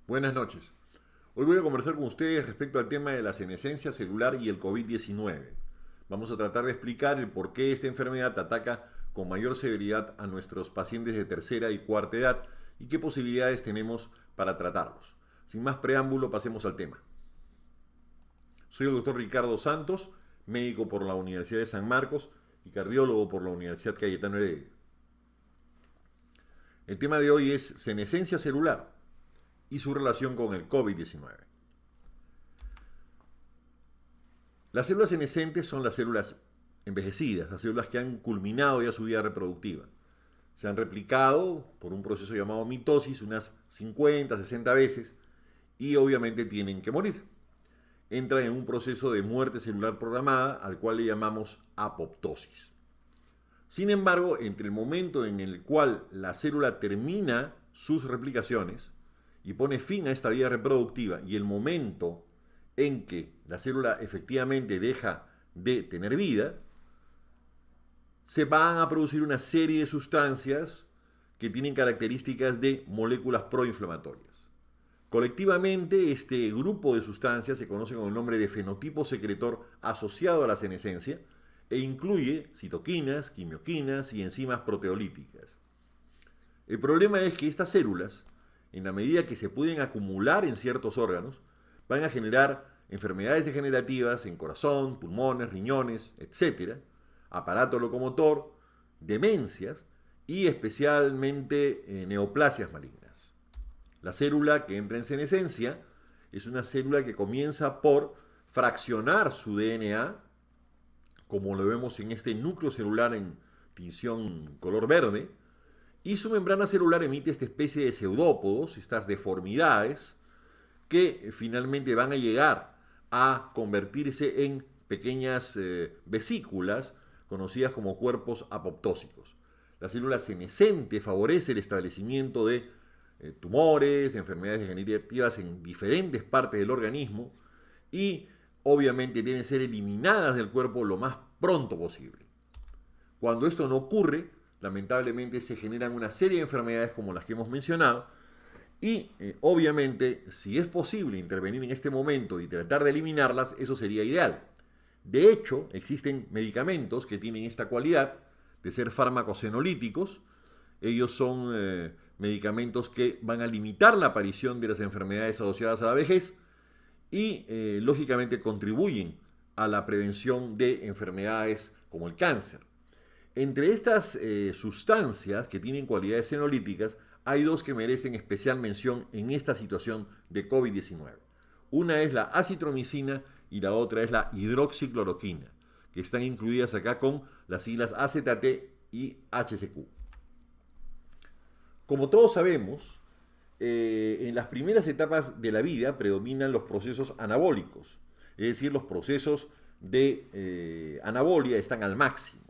Buenas noches. Hoy voy a conversar con ustedes respecto al tema de la senescencia celular y el COVID-19. Vamos a tratar de explicar el por qué esta enfermedad ataca con mayor severidad a nuestros pacientes de tercera y cuarta edad y qué posibilidades tenemos para tratarlos. Sin más preámbulo, pasemos al tema. Soy el doctor Ricardo Santos, médico por la Universidad de San Marcos y cardiólogo por la Universidad Cayetano Heredia. El tema de hoy es senescencia celular y su relación con el COVID-19. Las células senescentes son las células envejecidas, las células que han culminado ya su vida reproductiva. Se han replicado por un proceso llamado mitosis unas 50, 60 veces y obviamente tienen que morir. Entran en un proceso de muerte celular programada al cual le llamamos apoptosis. Sin embargo, entre el momento en el cual la célula termina sus replicaciones y pone fin a esta vida reproductiva y el momento en que la célula efectivamente deja de tener vida, se van a producir una serie de sustancias que tienen características de moléculas proinflamatorias. Colectivamente, este grupo de sustancias se conoce con el nombre de fenotipo secretor asociado a la senescencia e incluye citoquinas, quimioquinas y enzimas proteolíticas. El problema es que estas células, en la medida que se pueden acumular en ciertos órganos, van a generar enfermedades degenerativas en corazón, pulmones, riñones, etc., aparato locomotor, demencias y especialmente neoplasias malignas. La célula que entra en senescencia es una célula que comienza por fraccionar su DNA, como lo vemos en este núcleo celular en tinción color verde, y su membrana celular emite esta especie de pseudópodos, estas deformidades, que finalmente van a llegar a convertirse en pequeñas vesículas conocidas como cuerpos apoptósicos. La célula senescente favorece el establecimiento de tumores, enfermedades degenerativas en diferentes partes del organismo y obviamente deben ser eliminadas del cuerpo lo más pronto posible. Cuando esto no ocurre, lamentablemente se generan una serie de enfermedades como las que hemos mencionado y obviamente si es posible intervenir en este momento y tratar de eliminarlas, eso sería ideal. De hecho, existen medicamentos que tienen esta cualidad de ser farmacosenolíticos. Ellos son medicamentos que van a limitar la aparición de las enfermedades asociadas a la vejez y lógicamente contribuyen a la prevención de enfermedades como el cáncer. Entre estas sustancias que tienen cualidades senolíticas, hay dos que merecen especial mención en esta situación de COVID-19. Una es la acitromicina y la otra es la hidroxicloroquina, que están incluidas acá con las siglas AZT y HCQ. Como todos sabemos, en las primeras etapas de la vida predominan los procesos anabólicos, es decir, los procesos de anabolia están al máximo.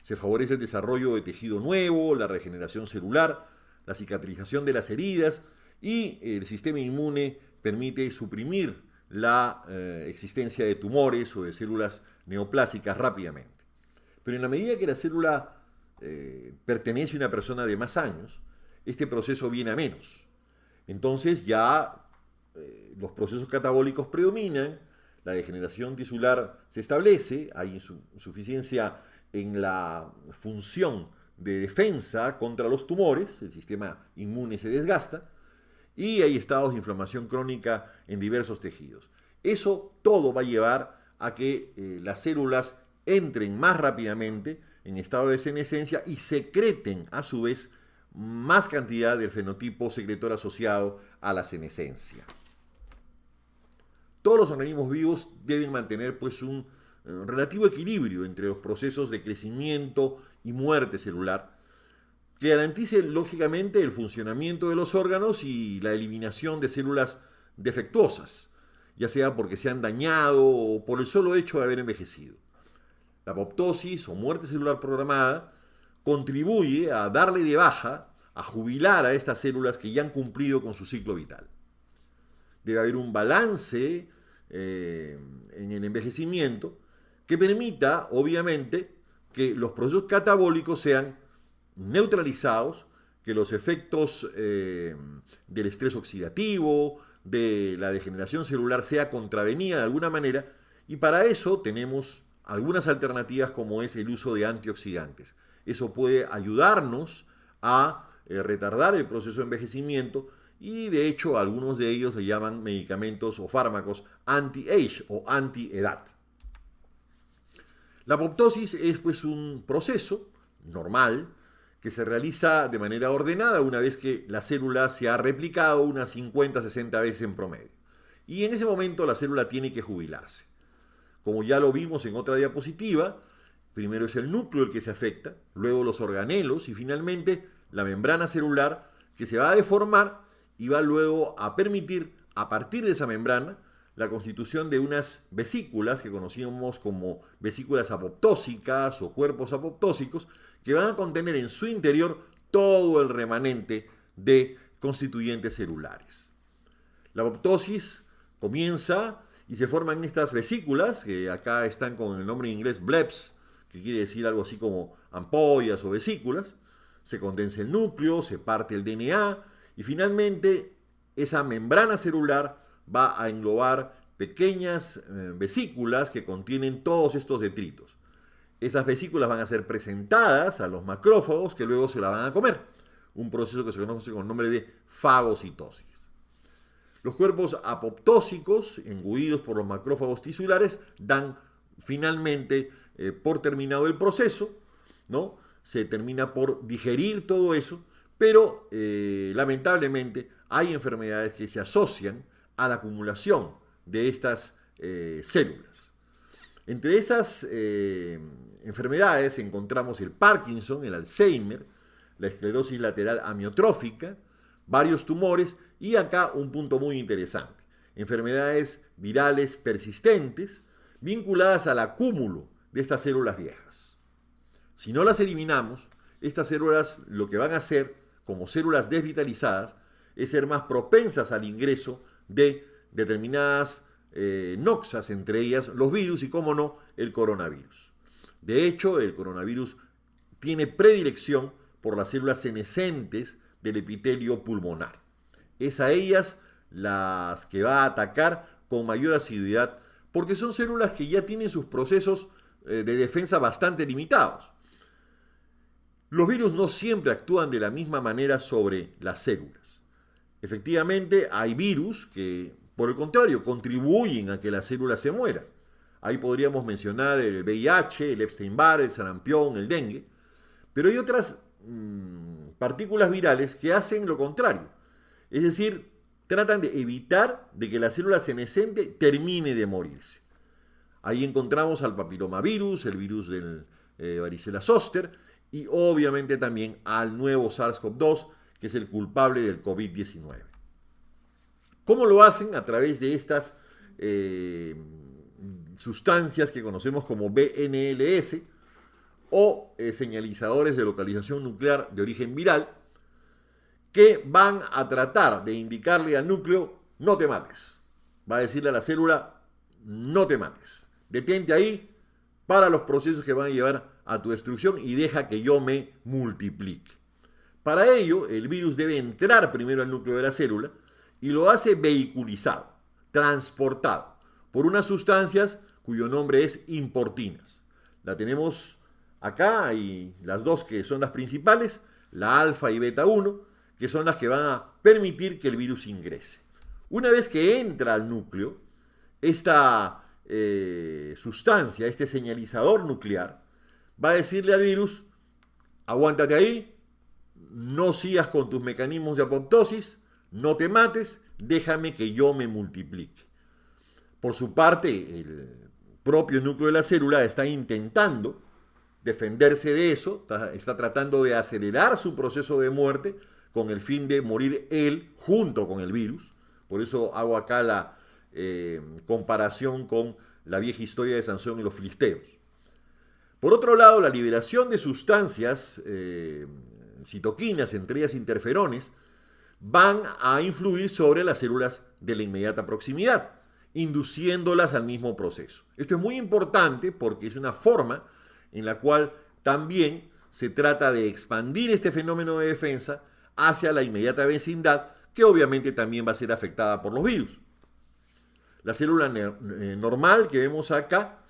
Se favorece el desarrollo de tejido nuevo, la regeneración celular, la cicatrización de las heridas y el sistema inmune permite suprimir la existencia de tumores o de células neoplásicas rápidamente. Pero en la medida que la célula pertenece a una persona de más años, este proceso viene a menos. Entonces ya los procesos catabólicos predominan, la degeneración tisular se establece, hay insuficiencia en la función de defensa contra los tumores, el sistema inmune se desgasta y hay estados de inflamación crónica en diversos tejidos. Eso todo va a llevar a que las células entren más rápidamente en estado de senescencia y secreten a su vez más cantidad del fenotipo secretor asociado a la senescencia. Todos los organismos vivos deben mantener pues un relativo equilibrio entre los procesos de crecimiento y muerte celular que garantice lógicamente el funcionamiento de los órganos y la eliminación de células defectuosas, ya sea porque se han dañado o por el solo hecho de haber envejecido. La apoptosis o muerte celular programada contribuye a darle de baja, a jubilar a estas células que ya han cumplido con su ciclo vital. Debe haber un balance en el envejecimiento que permita, obviamente, que los procesos catabólicos sean neutralizados que los efectos del estrés oxidativo, de la degeneración celular sea contravenida de alguna manera, y para eso tenemos algunas alternativas como es el uso de antioxidantes. Eso puede ayudarnos a retardar el proceso de envejecimiento y de hecho algunos de ellos le llaman medicamentos o fármacos anti-age o anti-edad. La apoptosis es pues un proceso normal que se realiza de manera ordenada una vez que la célula se ha replicado unas 50-60 veces en promedio. Y en ese momento la célula tiene que jubilarse. Como ya lo vimos en otra diapositiva, primero es el núcleo el que se afecta, luego los organelos y finalmente la membrana celular que se va a deformar y va luego a permitir, a partir de esa membrana, la constitución de unas vesículas que conocíamos como vesículas apoptósicas o cuerpos apoptósicos, que van a contener en su interior todo el remanente de constituyentes celulares. La apoptosis comienza y se forman estas vesículas, que acá están con el nombre en inglés blebs, que quiere decir algo así como ampollas o vesículas. Se condensa el núcleo, se parte el DNA y finalmente esa membrana celular va a englobar pequeñas vesículas que contienen todos estos detritos. Esas vesículas van a ser presentadas a los macrófagos que luego se la van a comer. Un proceso que se conoce con el nombre de fagocitosis. Los cuerpos apoptósicos, engullidos por los macrófagos tisulares, dan finalmente por terminado el proceso, ¿no? Se termina por digerir todo eso, pero lamentablemente hay enfermedades que se asocian a la acumulación de estas células. Entre esas enfermedades encontramos el Parkinson, el Alzheimer, la esclerosis lateral amiotrófica, varios tumores y acá un punto muy interesante, enfermedades virales persistentes vinculadas al acúmulo de estas células viejas. Si no las eliminamos, estas células lo que van a hacer, como células desvitalizadas, es ser más propensas al ingreso de determinadas noxas, entre ellas los virus y, cómo no, el coronavirus. De hecho, el coronavirus tiene predilección por las células senescentes del epitelio pulmonar. Es a ellas las que va a atacar con mayor asiduidad porque son células que ya tienen sus procesos de defensa bastante limitados. Los virus no siempre actúan de la misma manera sobre las células. Efectivamente, hay virus que, por el contrario, contribuyen a que la célula se muera. Ahí podríamos mencionar el VIH, el Epstein-Barr, el sarampión, el dengue. Pero hay otras partículas virales que hacen lo contrario. Es decir, tratan de evitar de que la célula senescente termine de morirse. Ahí encontramos al papilomavirus, el virus del varicela zoster y obviamente también al nuevo SARS-CoV-2, que es el culpable del COVID-19. ¿Cómo lo hacen? A través de estas sustancias que conocemos como BNLS o señalizadores de localización nuclear de origen viral, que van a tratar de indicarle al núcleo, no te mates. Va a decirle a la célula, no te mates. Detente ahí para los procesos que van a llevar a tu destrucción y deja que yo me multiplique. Para ello, el virus debe entrar primero al núcleo de la célula y lo hace vehiculizado, transportado por unas sustancias cuyo nombre es importinas. La tenemos acá y las dos que son las principales, la alfa y beta 1, que son las que van a permitir que el virus ingrese. Una vez que entra al núcleo, esta sustancia, este señalizador nuclear, va a decirle al virus, aguántate ahí, no sigas con tus mecanismos de apoptosis, no te mates, déjame que yo me multiplique. Por su parte, el propio núcleo de la célula está intentando defenderse de eso, está tratando de acelerar su proceso de muerte con el fin de morir él junto con el virus. Por eso hago acá la comparación con la vieja historia de Sansón y los filisteos. Por otro lado, la liberación de sustancias citoquinas, entre ellas interferones, van a influir sobre las células de la inmediata proximidad, induciéndolas al mismo proceso. Esto es muy importante porque es una forma en la cual también se trata de expandir este fenómeno de defensa hacia la inmediata vecindad, que obviamente también va a ser afectada por los virus. La célula normal que vemos acá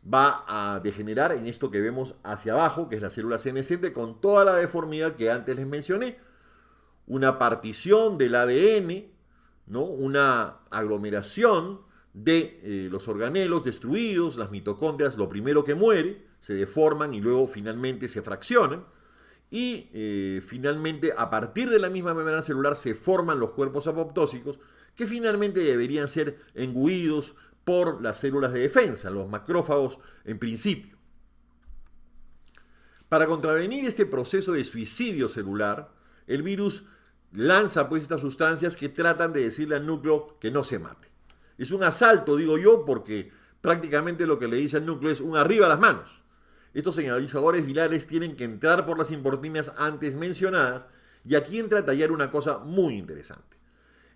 va a degenerar en esto que vemos hacia abajo, que es la célula senescente, con toda la deformidad que antes les mencioné. Una partición del ADN, ¿no? Una aglomeración de los organelos destruidos, las mitocondrias, lo primero que muere, se deforman y luego finalmente se fraccionan. Y finalmente, a partir de la misma membrana celular, se forman los cuerpos apoptósicos que finalmente deberían ser engullidos por las células de defensa, los macrófagos en principio. Para contravenir este proceso de suicidio celular, el virus lanza pues estas sustancias que tratan de decirle al núcleo que no se mate. Es un asalto, digo yo, porque prácticamente lo que le dice al núcleo es un arriba las manos. Estos señalizadores virales tienen que entrar por las importinas antes mencionadas, y aquí entra a tallar una cosa muy interesante.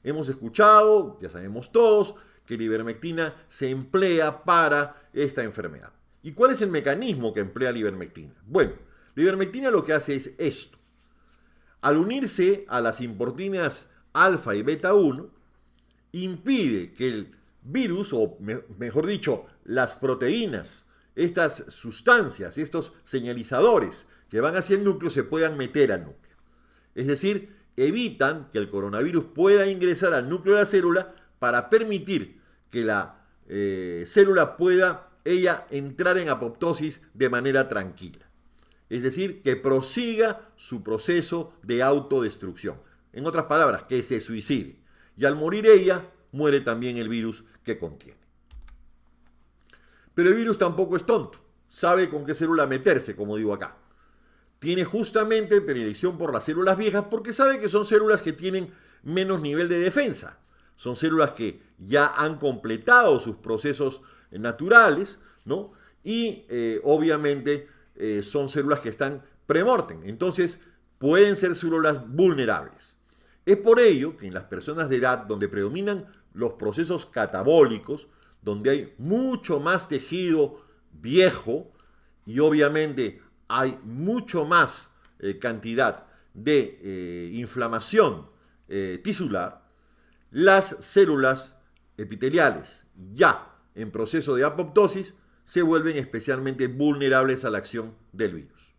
Hemos escuchado, ya sabemos todos, que la ivermectina se emplea para esta enfermedad. ¿Y cuál es el mecanismo que emplea la ivermectina? Bueno, la ivermectina lo que hace es esto. Al unirse a las importinas alfa y beta 1, impide que el virus, o mejor dicho, las proteínas, estas sustancias, estos señalizadores que van hacia el núcleo se puedan meter al núcleo. Es decir, evitan que el coronavirus pueda ingresar al núcleo de la célula para permitir que la célula pueda ella entrar en apoptosis de manera tranquila. Es decir, que prosiga su proceso de autodestrucción. En otras palabras, que se suicide. Y al morir ella, muere también el virus que contiene. Pero el virus tampoco es tonto. Sabe con qué célula meterse, como digo acá. Tiene justamente predilección por las células viejas porque sabe que son células que tienen menos nivel de defensa. Son células que ya han completado sus procesos naturales, ¿no? Y obviamente son células que están premortem. Entonces pueden ser células vulnerables. Es por ello que en las personas de edad donde predominan los procesos catabólicos, donde hay mucho más tejido viejo y obviamente hay mucho más cantidad de inflamación tisular, las células epiteliales ya en proceso de apoptosis se vuelven especialmente vulnerables a la acción del virus.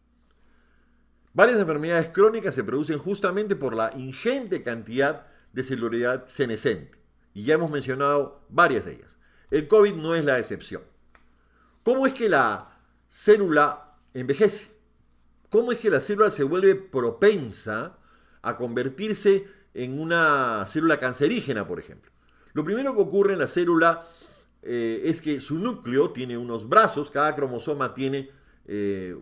Varias enfermedades crónicas se producen justamente por la ingente cantidad de celularidad senescente, y ya hemos mencionado varias de ellas. El COVID no es la excepción. ¿Cómo es que la célula envejece? ¿Cómo es que la célula se vuelve propensa a convertirse en una célula cancerígena, por ejemplo? Lo primero que ocurre en la célula es que su núcleo tiene unos brazos, cada cromosoma tiene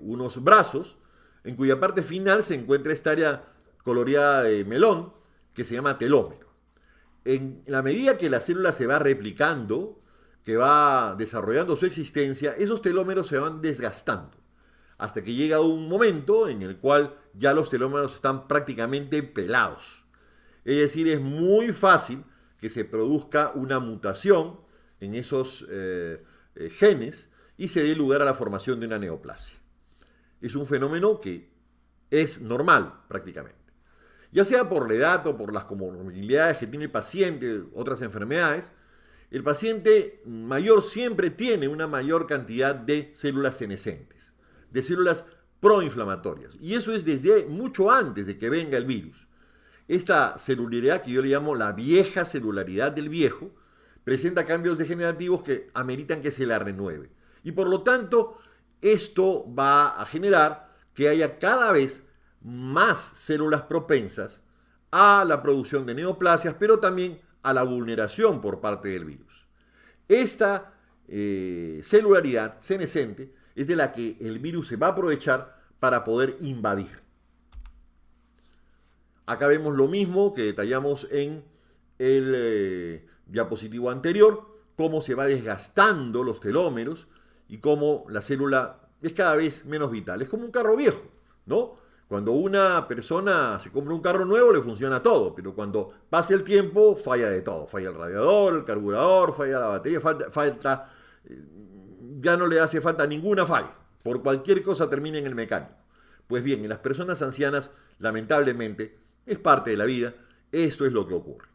unos brazos, en cuya parte final se encuentra esta área coloreada de melón que se llama telómero. En la medida que la célula se va replicando, que va desarrollando su existencia, esos telómeros se van desgastando, hasta que llega un momento en el cual ya los telómeros están prácticamente pelados. Es decir, es muy fácil que se produzca una mutación en esos genes y se dé lugar a la formación de una neoplasia. Es un fenómeno que es normal prácticamente. Ya sea por la edad o por las comorbilidades que tiene el paciente, otras enfermedades, el paciente mayor siempre tiene una mayor cantidad de células senescentes, de células proinflamatorias. Y eso es desde mucho antes de que venga el virus. Esta celularidad, que yo le llamo la vieja celularidad del viejo, presenta cambios degenerativos que ameritan que se la renueve. Y por lo tanto, esto va a generar que haya cada vez más células propensas a la producción de neoplasias, pero también a la vulneración por parte del virus. Esta celularidad senescente es de la que el virus se va a aprovechar para poder invadir. Acá vemos lo mismo que detallamos en el diapositivo anterior, cómo se va desgastando los telómeros y cómo la célula es cada vez menos vital. Es como un carro viejo, ¿no? Cuando una persona se compra un carro nuevo le funciona todo, pero cuando pasa el tiempo falla de todo. Falla el radiador, el carburador, falla la batería, ya no le hace falta ninguna falla. Por cualquier cosa termina en el mecánico. Pues bien, en las personas ancianas, lamentablemente, Es parte de la vida. Esto es lo que ocurre.